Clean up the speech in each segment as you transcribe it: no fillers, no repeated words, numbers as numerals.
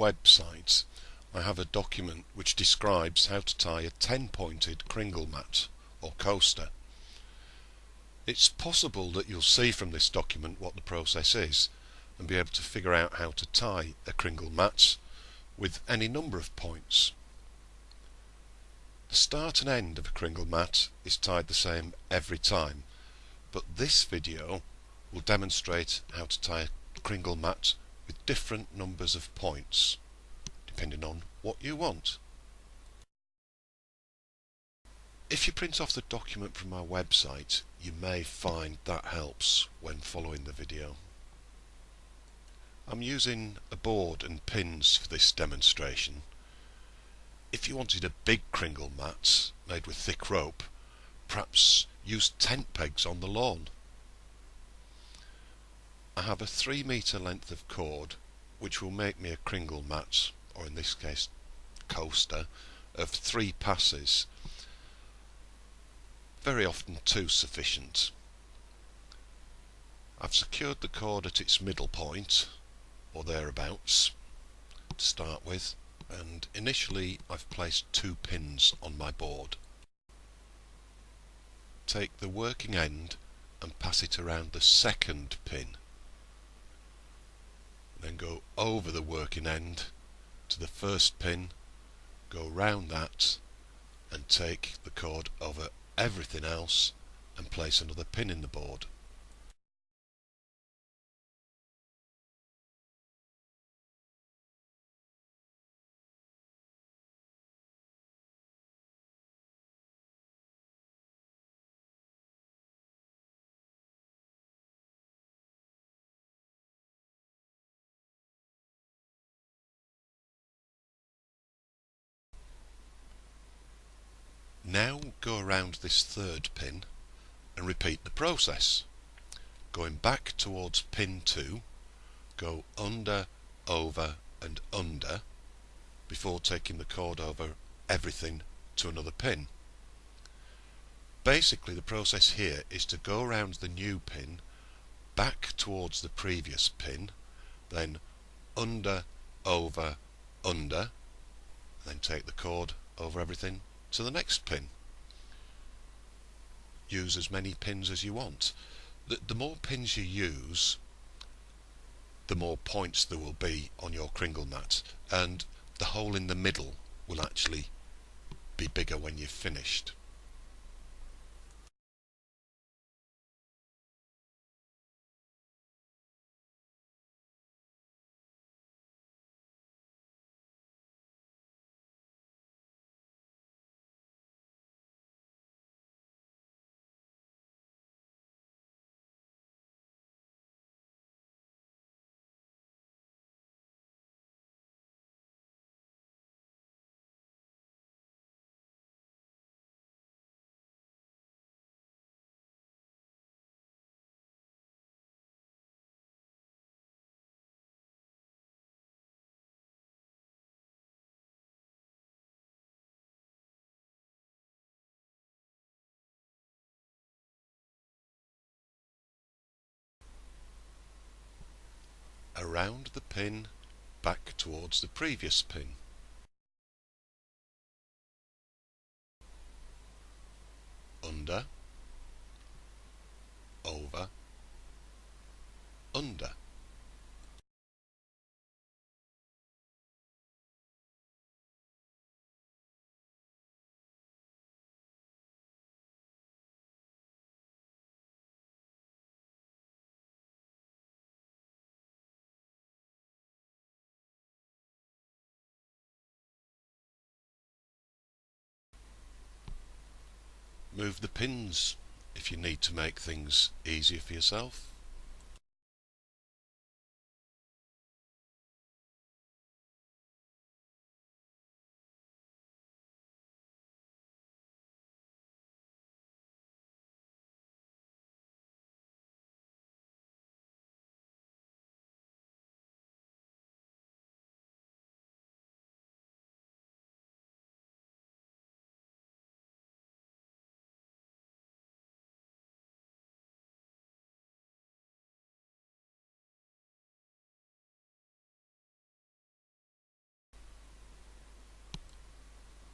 website I have a document which describes how to tie a 10-pointed Kringle mat or coaster. It's possible that you'll see from this document what the process is and be able to figure out how to tie a Kringle mat with any number of points. The start and end of a Kringle mat is tied the same every time, but this video will demonstrate how to tie a Kringle mat with different numbers of points, depending on what you want. If you print off the document from our website, you may find that helps when following the video. I'm using a board and pins for this demonstration. If you wanted a big Kringle mat made with thick rope, perhaps use tent pegs on the lawn. I have a 3-metre length of cord which will make me a Kringle mat, or in this case coaster, of 3 passes. Very often 2 sufficient. I've secured the cord at its middle point, or thereabouts, to start with, and initially I've placed 2 pins on my board. Take the working end and pass it around the second pin. Then go over the working end to the first pin, go round that and take the cord over everything else and place another pin in the board. Now go around this third pin and repeat the process. Going back towards pin 2, go under, over and under before taking the cord over everything to another pin. Basically the process here is to go around the new pin, back towards the previous pin, then under, over, under, then take the cord over everything to the next pin. Use as many pins as you want. The more pins you use, the more points there will be on your Kringle mat, and the hole in the middle will actually be bigger when you've finished. Around the pin, back towards the previous pin. Under, over, under. Move the pins if you need to make things easier for yourself.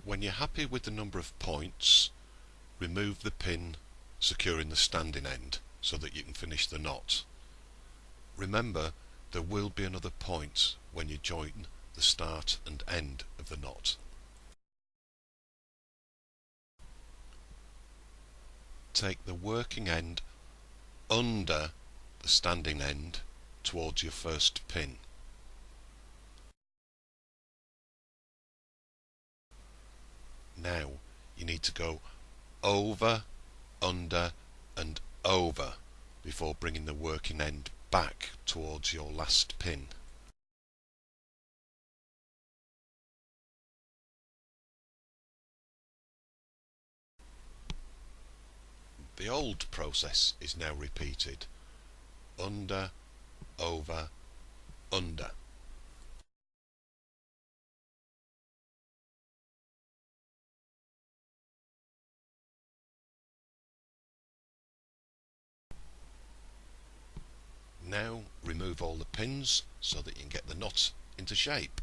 When you're happy with the number of points, remove the pin securing the standing end so that you can finish the knot. Remember, there will be another point when you join the start and end of the knot. Take the working end under the standing end towards your first pin. Now you need to go over, under and over before bringing the working end back towards your last pin. The old process is now repeated: under, over, under. Now remove all the pins so that you can get the knot into shape.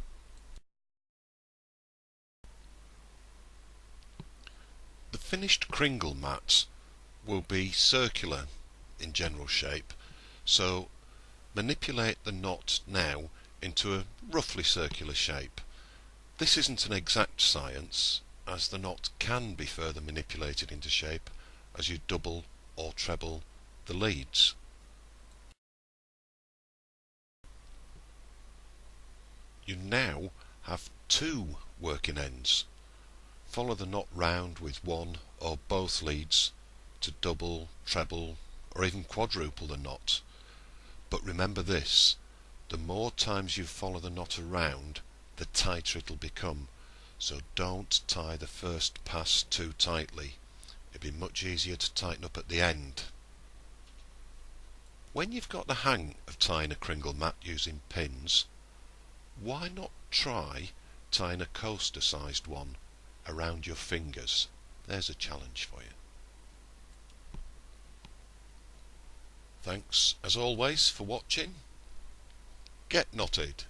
The finished Kringle mat will be circular in general shape, so manipulate the knot now into a roughly circular shape. This isn't an exact science, as the knot can be further manipulated into shape as you double or treble the leads. You now have two working ends. Follow the knot round with one or both leads to double, treble or even quadruple the knot. But remember this: the more times you follow the knot around, the tighter it'll become, so don't tie the first pass too tightly. It'll be much easier to tighten up at the end. When you've got the hang of tying a Kringle mat using pins, why not try tying a coaster sized one around your fingers? There's a challenge for you. Thanks as always for watching. Get knotted.